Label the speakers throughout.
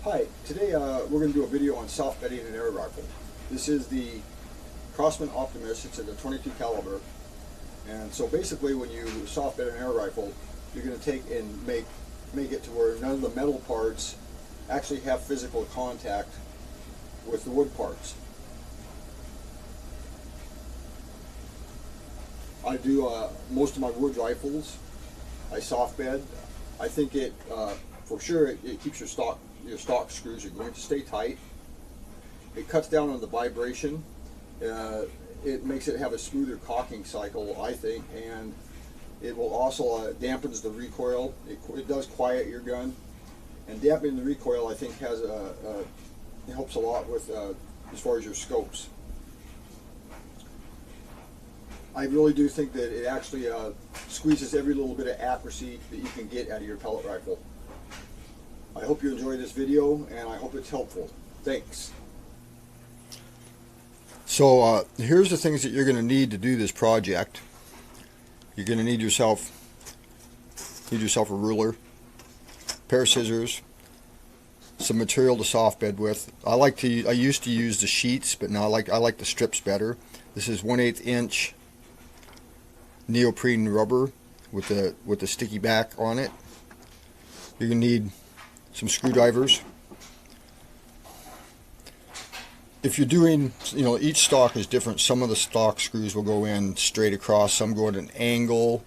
Speaker 1: Hi, today we're going to do a video on soft bedding and air rifle. This is the Crosman Optimus. It's at a 22 caliber, and so basically when you soft bed an air rifle, you're going to take and make it to where none of the metal parts actually have physical contact with the wood parts. I do most of my wood rifles. I soft bed. I think it for sure it keeps your stock screws are going to stay tight. It cuts down on the vibration. It makes it have a smoother cocking cycle, I think, and it will also dampens the recoil. It does quiet your gun, and dampening the recoil, I think, has it helps a lot with as far as your scopes. I really do think that it actually squeezes every little bit of accuracy that you can get out of your pellet rifle. I hope you enjoy this video, and I hope it's helpful. Thanks. So here's the things that you're going to need to do this project. You're going to need yourself a ruler, a pair of scissors, some material to soft bed with. I used to use the sheets, but now I like the strips better. This is 1/8 inch neoprene rubber with the sticky back on it. You're going to need some screwdrivers. If you're doing, each stock is different. Some of the stock screws will go in straight across, some go at an angle.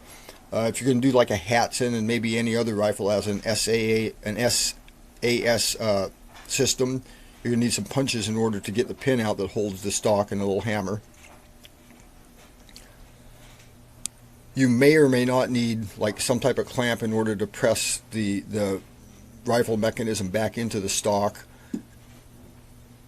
Speaker 1: If you're going to do like a Hatsan, and maybe any other rifle has an SAS system, you're going to need some punches in order to get the pin out that holds the stock and a little hammer. You may or may not need like some type of clamp in order to press the rifle mechanism back into the stock.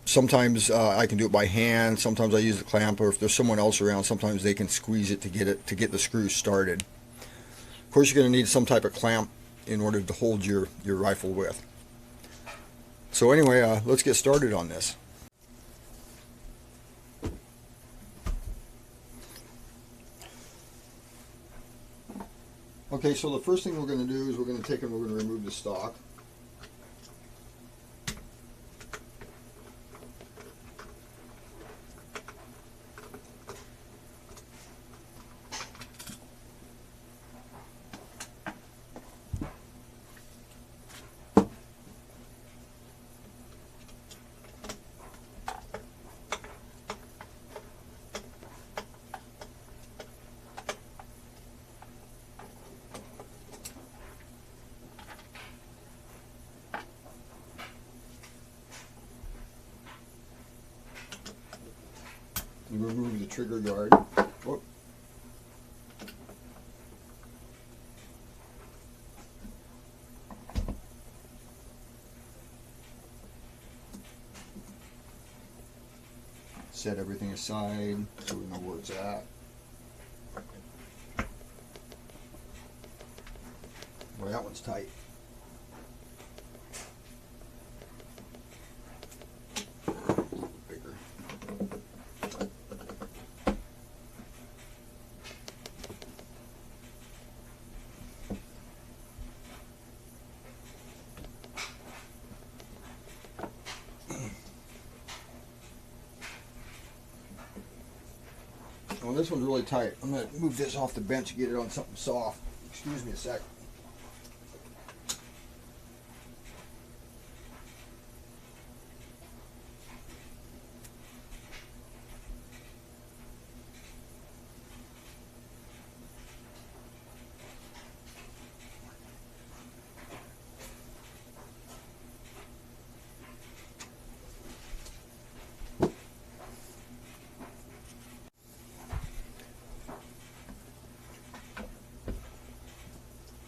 Speaker 1: Sometimes I can do it by hand. Sometimes I use the clamp, or if there's someone else around, sometimes they can squeeze it to get the screw started. Of course, you're going to need some type of clamp in order to hold your rifle with. So anyway, let's get started on this. Okay, so the first thing we're going to do is we're going to take and we're going to remove the stock. And remove the trigger guard. Whoop. Set everything aside so we know where it's at. Boy, that one's tight. Well, this one's really tight. I'm going to move this off the bench and get it on something soft. Excuse me a sec.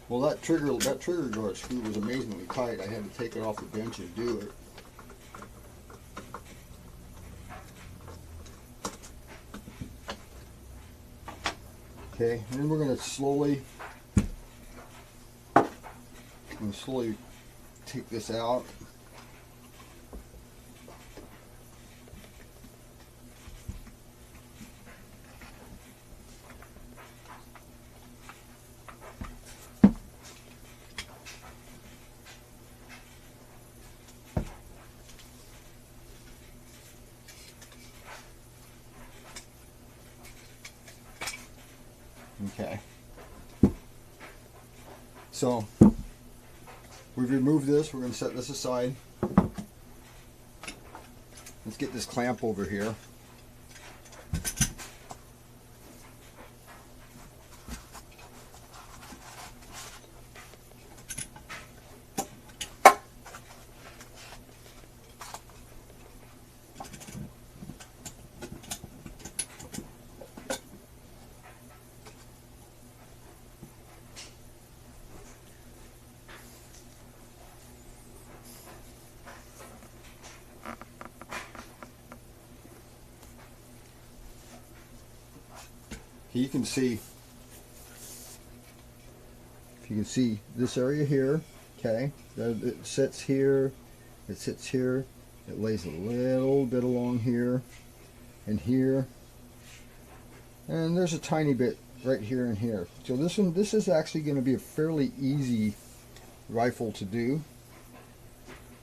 Speaker 1: Well, that trigger guard screw was amazingly tight. I had to take it off the bench and do it. Okay, and then we're going to slowly take this out. So we've removed this. We're going to set this aside. Let's get this clamp over here. You can see, if you can see this area here, okay, it sits here, it sits here, it lays a little bit along here and here, and there's a tiny bit right here and here. So this is actually going to be a fairly easy rifle to do.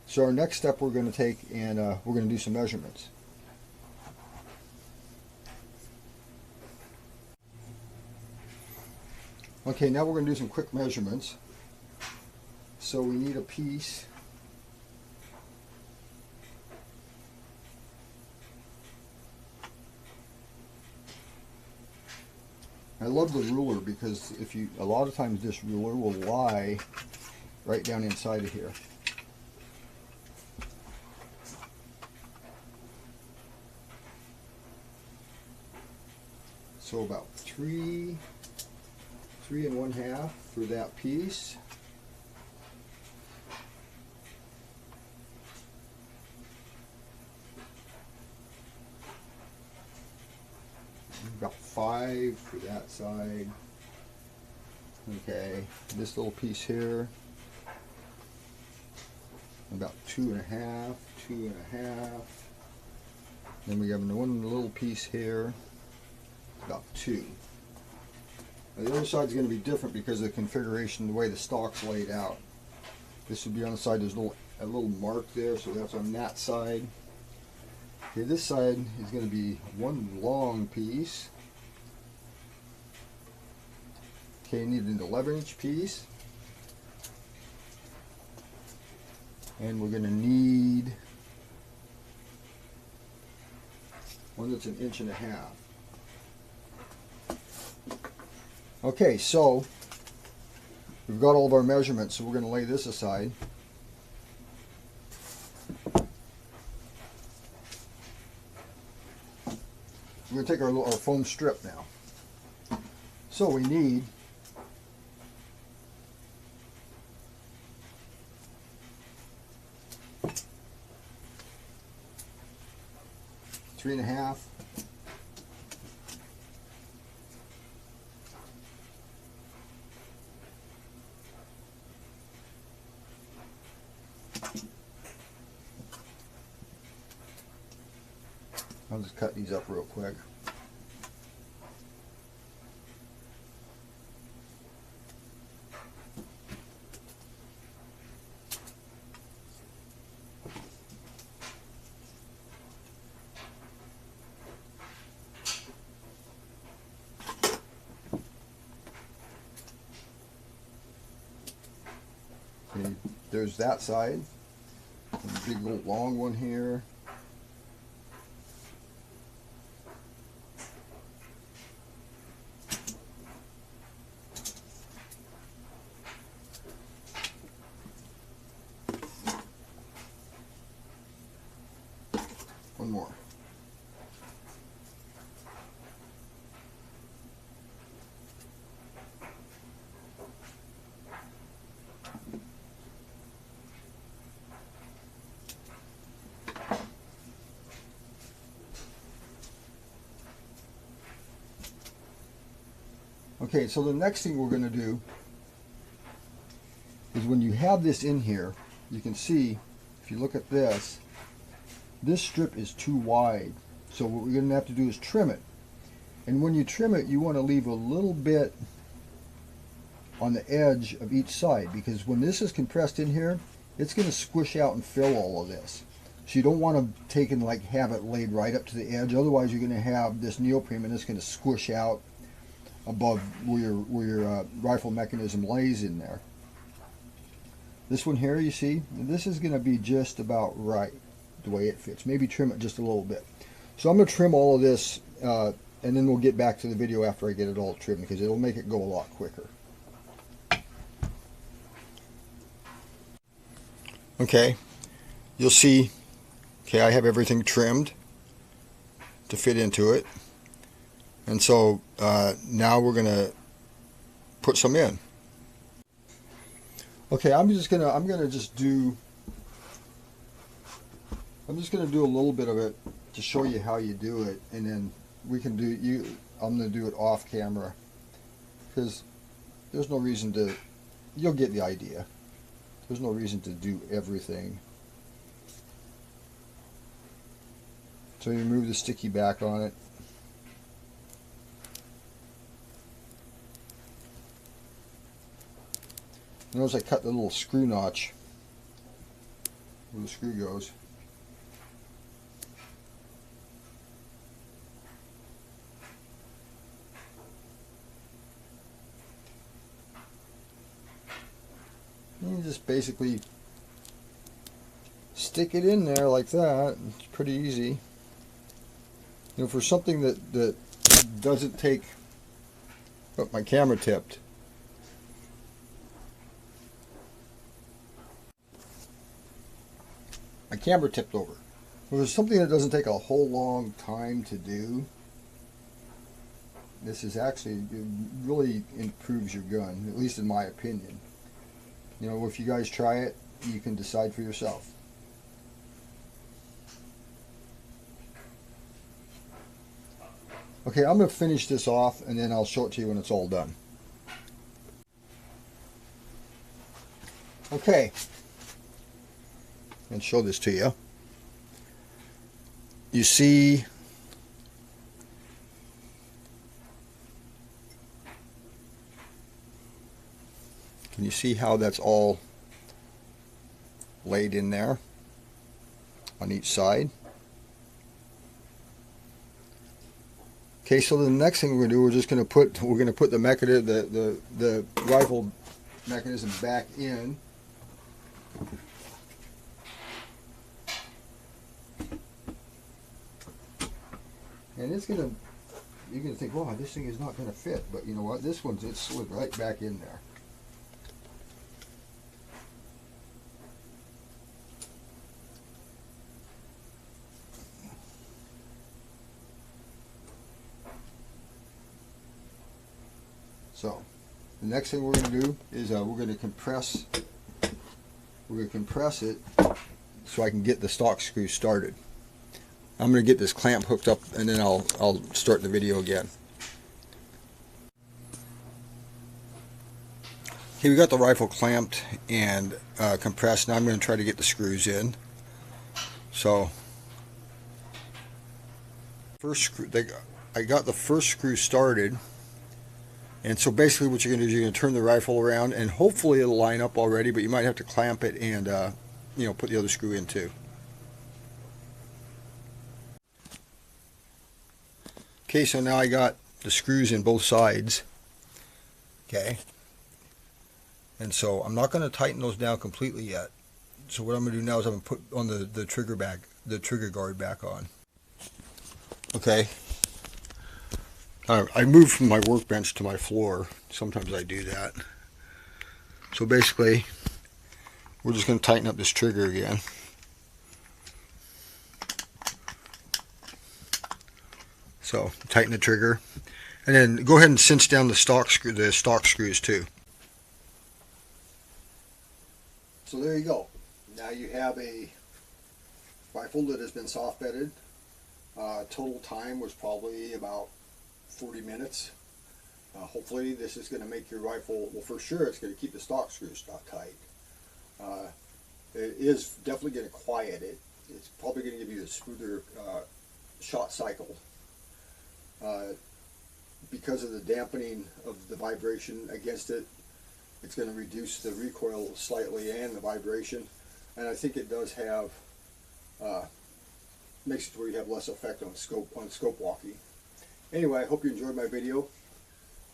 Speaker 1: So our next step we're going to take, and we're going to do some measurements. Okay, now we're going to do some quick measurements. So we need a piece. I love the ruler because a lot of times this ruler will lie right down inside of here. So about 3 1/2 for that piece. About 5 for that side. Okay, this little piece here. About 2 1/2, 2 1/2. Then we have one little piece here. About 2. Now the other side is going to be different because of the configuration, the way the stock's laid out. This would be on the side, there's a little mark there, so that's on that side. Okay, this side is going to be one long piece. Okay, you need an 11-inch piece. And we're going to need one that's 1.5 inches. Okay, so we've got all of our measurements, so we're going to lay this aside. We're going to take our foam strip now. So we need 3 1/2. I'll just cut these up real quick. Okay, there's that side. And a big old long one here. One more. Okay, so the next thing we're going to do is when you have this in here, you can see, if you look at this, this strip is too wide. So what we're going to have to do is trim it. And when you trim it, you want to leave a little bit on the edge of each side, because when this is compressed in here, it's going to squish out and fill all of this. So you don't want to take and like have it laid right up to the edge. Otherwise, you're going to have this neoprene and it's going to squish out above where your rifle mechanism lays in there. This one here, you see, this is going to be just about right the way it fits. Maybe trim it just a little bit. So I'm going to trim all of this, and then we'll get back to the video after I get it all trimmed, because it'll make it go a lot quicker. Okay, you'll see, okay, I have everything trimmed to fit into it. And so now we're going to put some in. Okay, I'm just gonna do a little bit of it to show you how you do it, and then we can do I'm gonna do it off camera, because there's no reason to, you'll get the idea. There's no reason to do everything. So you remove the sticky back on it. Notice I cut the little screw notch where the screw goes. And you just basically stick it in there like that. It's pretty easy. You know, for something that doesn't take, oh, my camera tipped. My camera tipped over. Well, there's something that doesn't take a whole long time to do. This is actually, it really improves your gun, at least in my opinion. You know, if you guys try it, you can decide for yourself. Okay, I'm going to finish this off, and then I'll show it to you when it's all done. Okay. And show this to you. You see, can you see how that's all laid in there on each side? Okay, so the next thing we're going to do, we're going to put the mechanism, the rifle mechanism back in. And it's going to, you're going to think, wow, this thing is not going to fit. But you know what? This one's, it's slid right back in there. So, the next thing we're going to do is we're going to compress it so I can get the stock screw started. I'm going to get this clamp hooked up, and then I'll start the video again. Okay, we got the rifle clamped and compressed. Now I'm going to try to get the screws in. So, I got the first screw started, and so basically what you're going to do is you're going to turn the rifle around, and hopefully it'll line up already, but you might have to clamp it and you know, put the other screw in too. Okay, so now I got the screws in both sides. Okay, and so I'm not going to tighten those down completely yet. So what I'm going to do now is I'm going to put on the trigger guard back on. Okay, I moved from my workbench to my floor. Sometimes I do that. So basically, we're just going to tighten up this trigger again. So tighten the trigger, and then go ahead and cinch down the stock screws too. So there you go. Now you have a rifle that has been soft bedded. Total time was probably about 40 minutes. Hopefully this is going to make your rifle, well, for sure it's going to keep the stock screws tight. It is definitely going to quiet it. It's probably going to give you a smoother shot cycle. Because of the dampening of the vibration against it, it's going to reduce the recoil slightly and the vibration, and I think it does have makes it where you have less effect on scope walking. Anyway, I hope you enjoyed my video.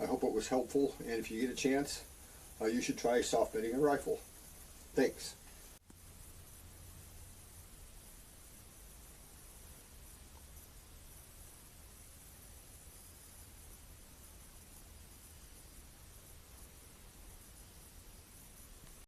Speaker 1: I hope it was helpful, and if you get a chance, you should try soft bedding a rifle. Thanks.